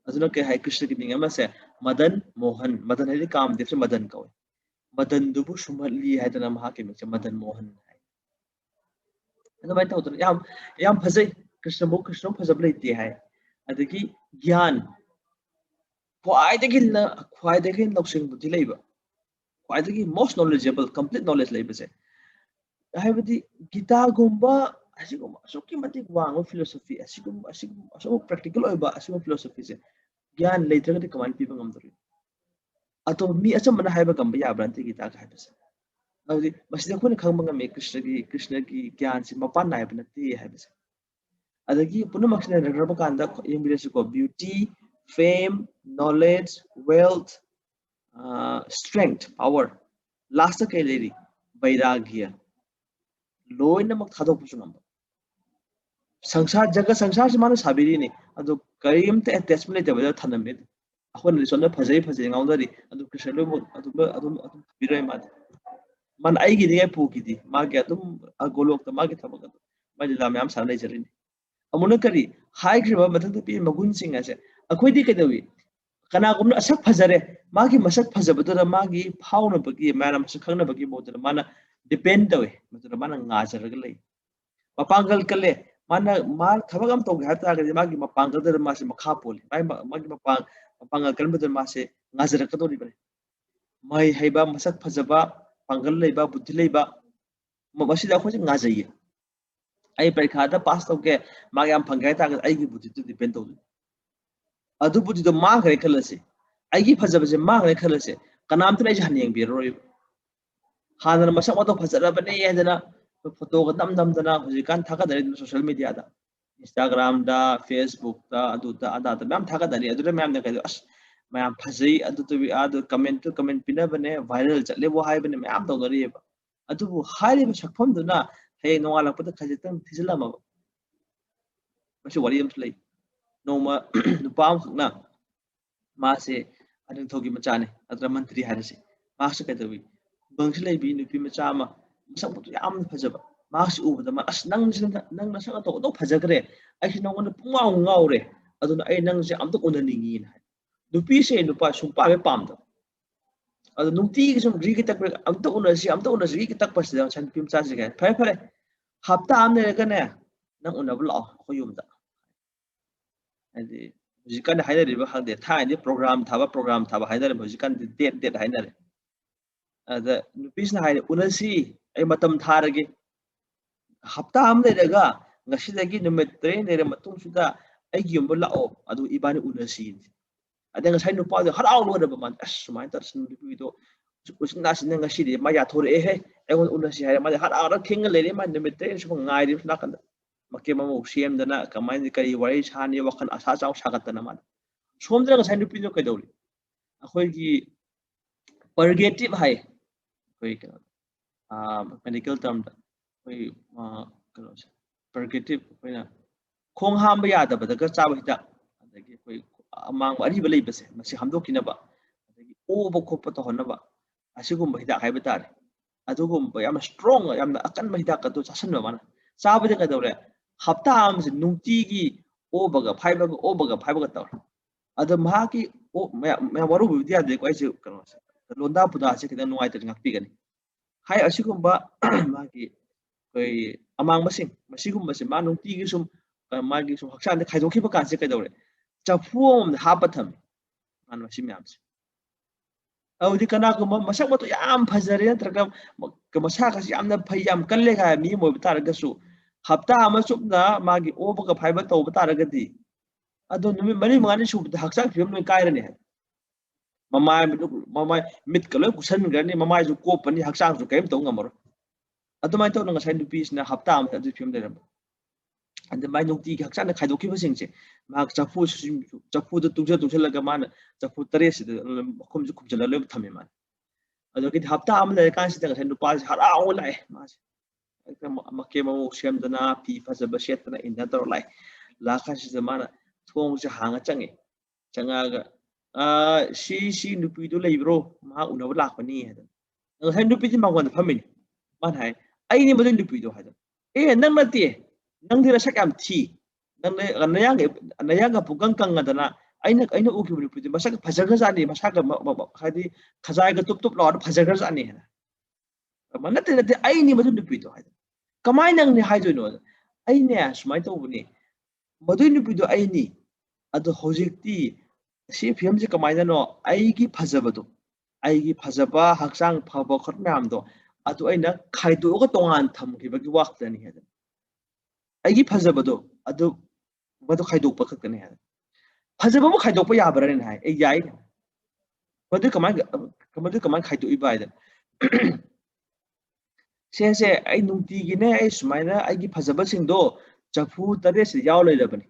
Azunaka Hai Krishna ki Ningama say Madan Mohan, Madan Hari Kam, Dipsa Madan Kawi. Madan Dubu Shumali had an Amhaki, Madan Mohan. And the Maito Yam Pazay, Krishna Book, Krishna Pazability Hai. At the key Gyan. Quite again, Loxing Buddhi labor. Quite again, most knowledgeable, complete knowledge labor say. I have the Gita Gumba, Asukimati Wang philosophy, Asum practical or Asum philosophy. Gyan later the command people on the ring. Ato me as a man have a Gambia brand Gita Hypes. Mas the Kuna Kambanga make Krishna Gyan Simapan Ibnati Habes. Adagi Punamax and Rabakanda English beauty, fame, knowledge, wealth, strength, power. Last a lady, Vairagya. Low in the Makado Sangsar Jaga Sangsar Simana Sabirini, and the Karim attachment without Tanamid. When it's on the Pazay already, and the Krishna Biraymat. Man Aigi Pukiti, Margatum, a golok the market of Madame Sanajarin. A monokari, high river, but to be Magun sing as a quidicadawi. Kanagum a sak Pazare, Magi Masak Pazabata Magi, Pound of Bagi, Madame Sakana Bagi, the mana depend away, but the man Nazaragale. Mapangal Kale. Mana mal Tabagam to Hata Magi Mapanga the Masi Macapoli, Magi Mapanga Kalma the Masi, Nazarakatori. My Haiba Masak Pazaba, Pangal Leba, Butileba, Mabashida was Nazayi. I Perkada passed okay, Magam Pangata, I give it to the Pentol. I do put the mark recalcy. I give Hazab as a mark recalcy. Kanam Trejan be roy. Hanan Masamoto Pazarabane and photo dam you can't take a social media. Instagram, Facebook, the Mam Takadari, I do remember the Mam Pazi, I do to be other comment pinabane, viral, level high in the map of the river. I do highly much upon the na, hey, no, I'll put the Kajitan Tizilama. But you Williams late. No more, the palms na. Masi, I don't talk him a chani, at the monthly Harris. Master Katawi. Bungsley being the Pimachama. Somebody am Pazaba. Mass over the mass Nang no Pazagre. I should not want to Pumau Naure. I don't know I'm the only in. The piece in the Pasum Pave Pamda. I don't know tea some Greek attack. I'm the owners Greek attack person and Pim Sas again. Pepper. Hapta am the Gana. Nang on a law for you. And the Musikan hairiba khangde thaini program thaba hainare musikan date hainare ada nupisna haire unasi ai matam tharage hafta am lega ngasidagi numit train lere matung suda ai gyumba lao adu ibani unasi ada ngasai nupa de harau lo da man as mai tar sin nupi do usna sin ngasidi ma ya thore he ai unasi haire ma harau ra thinga lere ma numit train su ngai ri na kan makke mamu cm dana kamai kari wari chani wakan asa chaw sagatana man somdra ngasai nupi do kaidori akhoi gi purgative hai koi medical term da koi purgative koina khong hamba yada ba daga chaba hita adagi koi amang ari ba leibase masi hamdokina ba adagi oba khoppa to honaba asigumba hita haiba tare adugumba yam strong yam akan ba hita ka to chasanba mana chaba de ka dore hafta am se nungti gi obaga phaiba ga tawr ada mahaki o me waru vidya de ko aise kano londa puda se kidan nuai ta ngakpi gani hai asigumba magi koi amang masigumba se ma nungti gi sum magi sum haksan de khaidokhi ba kan se kaidore chafuom hapa tham an masi myam se audi kana ko masak ma to yam phajare ntraga ka masa ka yamna phai yam kalle ga mi mo bitar ga su hafta ama supna magi oba ka phaiba to bitar ga di ado numi mani mani su haksan film no kairane mamai mit kalo kusan gani mamai ju ko pani haksang ju kaim to ngamor adumai to nga sai nupi sna hafta am ta ju film de ram ande mai nokti haksang na khaido ki basing che ma chafu de tungja laga man chafu tare se khum ju khum jala le thame man ado ki hafta am le kan si ta sai nupa harau lai ma makke mo shem dana pi phasa ba shet na inda to lai la kha si zamana thong se hanga changa ga si nupi do leibro ma unaba lakpani hada ngai nupi ji mangwan phamin man hai ai ni bodin nupi do hada nang mati nang dira sak am thi nang nayang pugang kang ngadana aina uki nupi ji masak phajaga jani masak hadi khajai ga tup law phajaga jani hada manate ai ni bodin nupi do hada kamai nang ni hai do no ai ne smai to buni bodin nupi do ai ni ado hojikti si film ji kamai no aigi phajaba haksang phaba khot myam do atu aina khaido ga tongan tham ki bagi waqt ni hada aigi phajaba do adu badu khaido pa khak ni hada phajaba mo khaido pa ya baran hai e yai badu kamai khaido i bai da se ai nungti gi ne ai sumaina aigi phajaba sing do chafu tare se yaw lai labani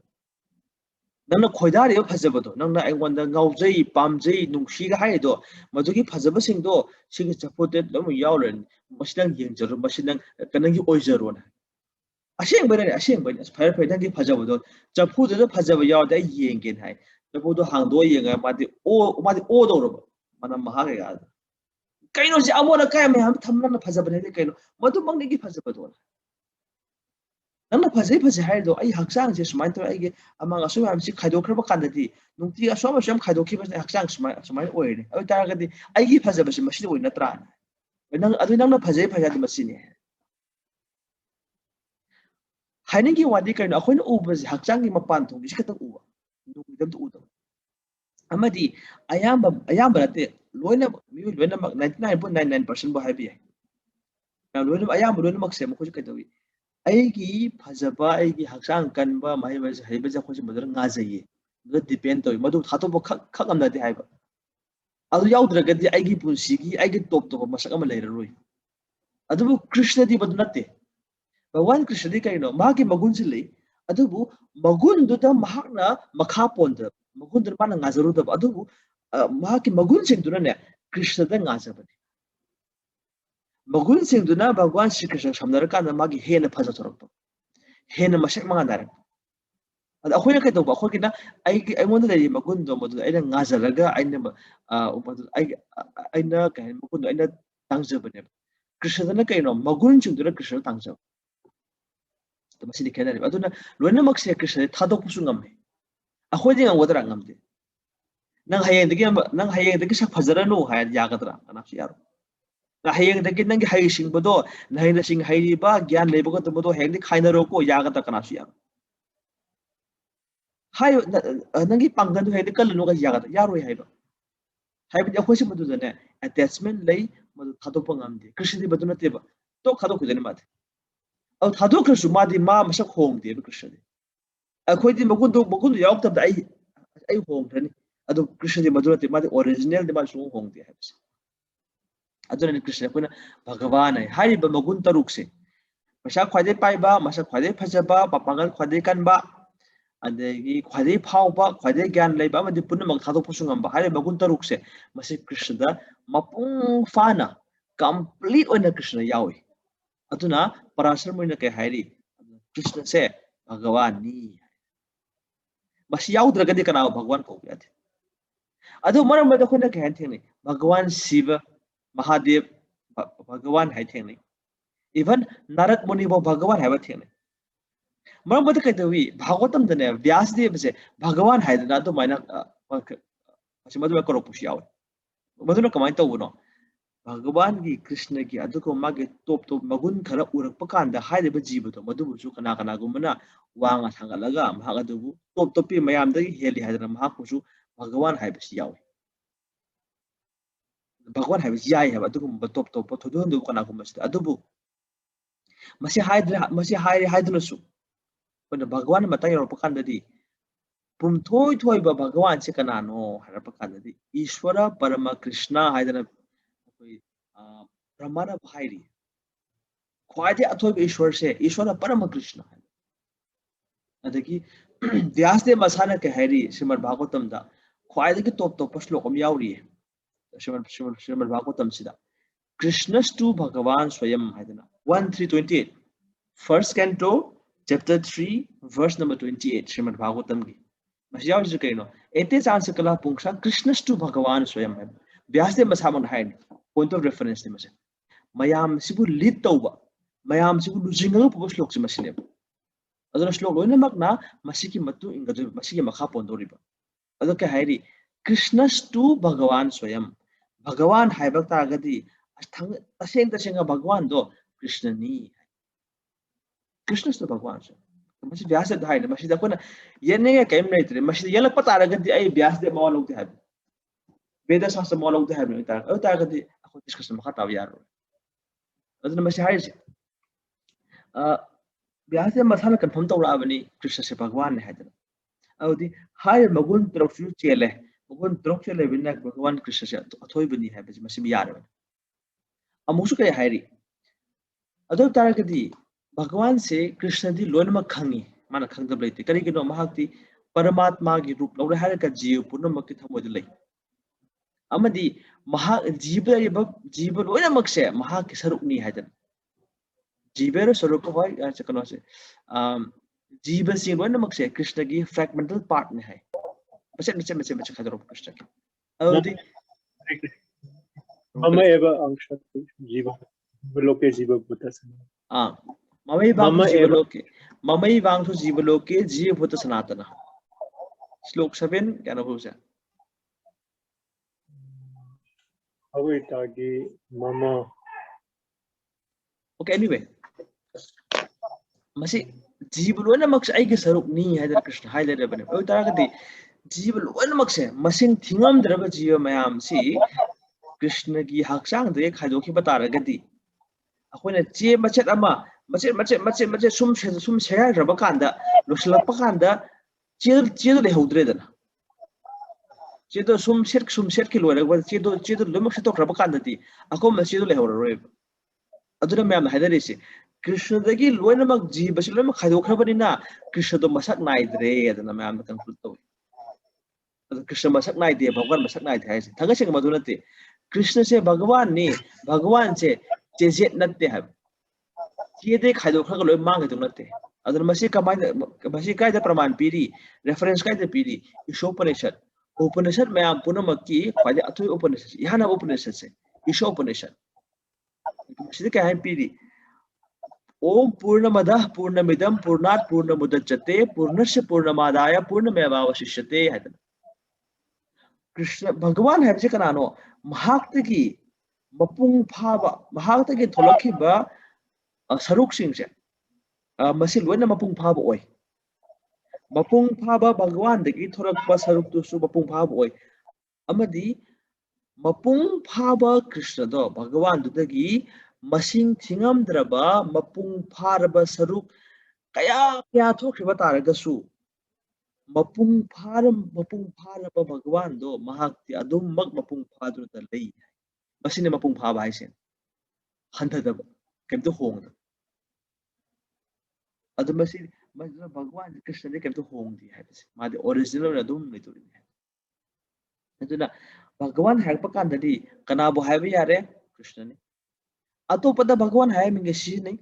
nangna khoidari phajabado nangna aingwanda ngaujai pamjai nungsiga haido madugi phajaba singdo sigi chapote lamu yawlen masidang yengjaru masidang kanangi oijarona aseng bane fire dangi phajabado chapu de phajaba yawda yengen hai chapu do hangdo yenga madi o doroba mana mahaga ya kaino si amona kay me ham thamna phajabane de kaino madu mangni gi phajabado nangna phajai hai do ai haksang je sumain to ai ge amang asu am si khaido khra ba kandati nungti asu am sam khaido ki ba haksang sumai oi ne ai tar ga di ai gi phajaba si masi oi na tra nang adu nangna phajai di masi ne hainin gi wadi kaino akhoi na u ba ji haksang gi mapan thong gi khata u nung dam to u to amadi ayamba rate loina mi loina 99.99% ba hai bi na loina ayamba loina mak se mo ko kai dawi aigi phajaba aigi haksang kanba mahaiba haiba ja khoji madar nga jaye do depend to madu thato bo khak amna de haiba adu yaudra gadi aigi punsi gi aigi top masak ama leira roi adu krishna di badu natte bhagwan krishna di kaino magi magun sile adu magun du da mahakna makha pondra magun du mana nga jaru da adu magi magun sing du ne krishna da nga jabani magun sing du na bhagwan Sri Krishna samdara kana magi hena phaja torok hena masak manga dar ada akhoi ka to ba akhoi kina ai mon da magun do modu aina ngajaraga aina aina ka magun do aina tangja bane krishna na kaino magun chung dura krishna tangja to masi dikha na aduna loina mak se krishna thadok pusu ngam akhoi ding ngodra ngam de nang hayeng de sak phajara no hay yagadra kana si yaro hayeng de nang hai sing bodo nahin sing hairiba gyan lebo ko to bodo heng de khaina ro ko yaga ta kana si yaro hai nangi panggan hai de kal no ga yaga yaroi hai ba hai bi akhoi se madu ne attachment lei madu thado pangam de krishna di badu na te ba to khado ku de ma de au thado krishna ma di ma masak hong de krishna di akhoi di magun do yaw tab ai hong thani adu krishna di madu na te ma di original de ma su hong de hai adu ne krishna ko na bhagavan hai hari ba magun taruk se masa khwade pai ba masa khwade phajaba papangal khwade kan ba adagi khwade phau ba khwade gyan lei ba madi punna mak thadok pusungam ba hare magun taruk se masi krishna da mapung fana complete oina krishna yawi aduna parasar moina ke hairi krishna se bhagavan ni masi yaudra gadi kana bhagwan ko yate adu maram da khona ke han thengni bhagwan shiva mahadev bhagavan hai thengni even narak muni bo bhagavan hai ba thengni maram bada kai tawi bhagwatam dane vyasdev se bhagavan hai da do maina asi madu ko push yaw madu na kamai taw no bhagavan gi krishna gi adu ko mage top magun khara urak pakan da hai ba jibu to madu bu kana kana gumna wanga thangalaga maga du top pi mayam da heli hadra ma ku su bhagavan hai ba si yaw bhagavan hai ba yai ha adu ko top thodu ndu kana gumma adu adu bu masi haidra su when bhagavan matai ro pakan da di pum thoi ba bhagavan se kanano har pakan da di ishwara parama krishna haidana koi brahmana bhairi khwaide athoi ishwar se ishwara parama krishna adagi vyasde masana ke hairi srimad bhagavatam da khwaide ki top shlok am yauri srimad bhagavatam sida krishnas to bhagavan swayam haidana 1328 first canto chapter 3 verse number 28 srimad bhagavatam gi masyaw ji kaino ete chance kala pungsa krishnas to bhagavan swayam hai vyasde masamon hain point of reference ni mase mayam sibu lead tawba mayam sibu lujinga pu shlok si masine aduna shlok loina makna masiki matu ingadu masiki makha pondoriba adu ka hairi krishnas to bhagavan swayam bhagavan haibak ta gadi taseng bhagavan do krishna ni krishnas to bhagavan masi vyasa da haina masi da kona yenne kaim nei tre masi yala pata gadi ai vyas de mawal ukti habi veda sastra mawal ukti habi ta gadi ako discussion makha taw yaro aduna masi hairi vyasa masala confirm tawra abani krishna se bhagavan ne haidana audi hai magun trofyu chele magun trok chele binna bhagavan krishna se athoi bani habi masi bi yaro amusu kay hairi adu ta gadi bhagavan se krishna di lonma khangi mana khangdab leite karigino mahakti paramatma gi rup lawre har ka jiv purnamak ki thamod lei amadi maha jiba loina makse maha ki saruk ni hadan jibero saruk ko hoy chakano se jiba si loina makse krishna gi fragmental part ne hai mache khadaro krishna ki audi mama eva angshat jiva loke jiva bhutasana mamai vangsu jiva loke jiva bhuta sanatana श्लोक 7 क्या नाम है Avitagi mama okay anyway masi jiva loina maks ai ge saruk ni haidar krishna haidar bane o taragadi jiva loina makse masing thingam draba jiva mayam si krishna gi hakchang de khaidoki bataragadi akoina che machet ama machet sum shaya raba kanda loslak pakanda che le hodre dana chedo sum set ki lore wa chedo lemak se tok raba kanda di ako ma chedo le horo roe aduna mayam haidari se krishna dagi loina mak jiva se loina khaidok khabani na krishna do masak naidre aduna mayam conclude to krishna masak naide bhagwan masak naide hai se thanga sing maduna te krishna se bhagwan ni bhagwan se chejet natte hai chede khaidok khaga loi mang gedung natte aduna masi kamai masi kai da praman piri reference kai da piri ishopanishad Upanishad mayam punamaki khwade athoi Upanishad ihana Upanishad se Isha Upanishad sida kya hai piri Om Purnamadah Purnamidam Purnat Purnamudachyate Purnasya Purnamadaya Purnamevavashishyate haidana Krishna Bhagavan hai se kanano mahaktagi mapung phaba mahaktagi tholakhiba saruk sing se masi loina mapung phaba oi mapung phaba Bhagavan dagi thorakpa saruk tu su mapung phaba oi amadi mapung phaba Krishna do Bhagavan du dagi masing thingam draba mapung pharaba saruk kaya kaya thokriba taragasu mapung pharaba Bhagavan do mahakti adum mag mapung phadru da lei masine mapung phaba haisen handadaba kemto hongda adum masi Bhagavan Krishna de kemto hongdi haibase madi original na dum nitori aduna Bhagavan haikpa kandadi kanabu haiba yare Krishna ni atopada Bhagavan hai minge si nei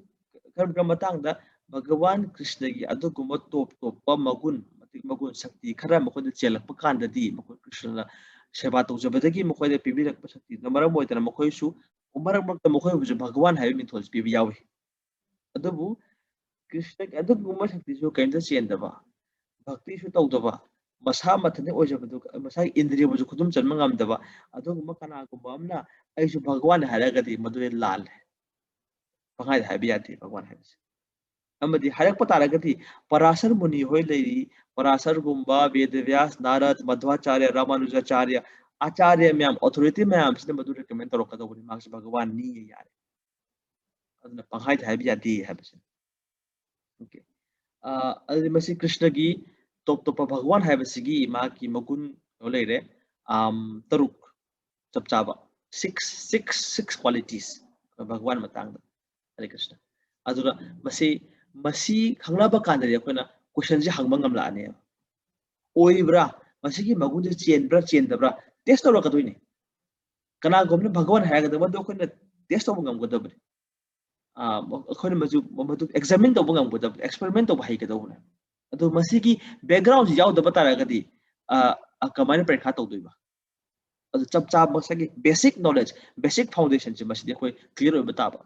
karam matangda Bhagavan Krishna gi aduguma top pa magun magun sakti khara makhoi chelakpa kandadi makhoi Krishna la seba tawjabadagi makhoi da pibirakpa sakti namara moitana makhoi su umarak makta makhoi bu Bhagavan hai min thos pibi yawi adubu Krishna gi aduguma sakti su kainta chendaba bhakti su tawdaba masa mathane ojabadu masa indriya bu khudum chanma ngamdaba aduguma kana gumba amna aisu Bhagavan haragadi madure lal pangai haibi yati Bhagavan haibisi amadi harakpa taragati Parasar Muni hoi leiri Parasar gumba Veda Vyasa Narad Madhvacharya Ramanujacharya Acharya myam authority myam sina madu recommend tarokada buni max Bhagavan ni yare aduna pangai haibi yati haibisi okay adi masi Krishna gi top Bhagavan haibisi gi ma ki magun leire taruk chapchaba six qualities Bhagavan matangda Hare Krishna aduna masi khanglaba kandari akoina question ji hangba ngamla ane oibra masi gi magun ji chendabra test tawra kadoini kana gomna Bhagavan hayaga madu akoina test tawba ngamgadabri akoina madu examine tawba ngamgadabri experiment tawba haigadauna adu masi gi background ji yawdaba taragadi kamani parekha tawdoiba adu chap masagi basic knowledge basic foundation ji masi akoi clear oiba taba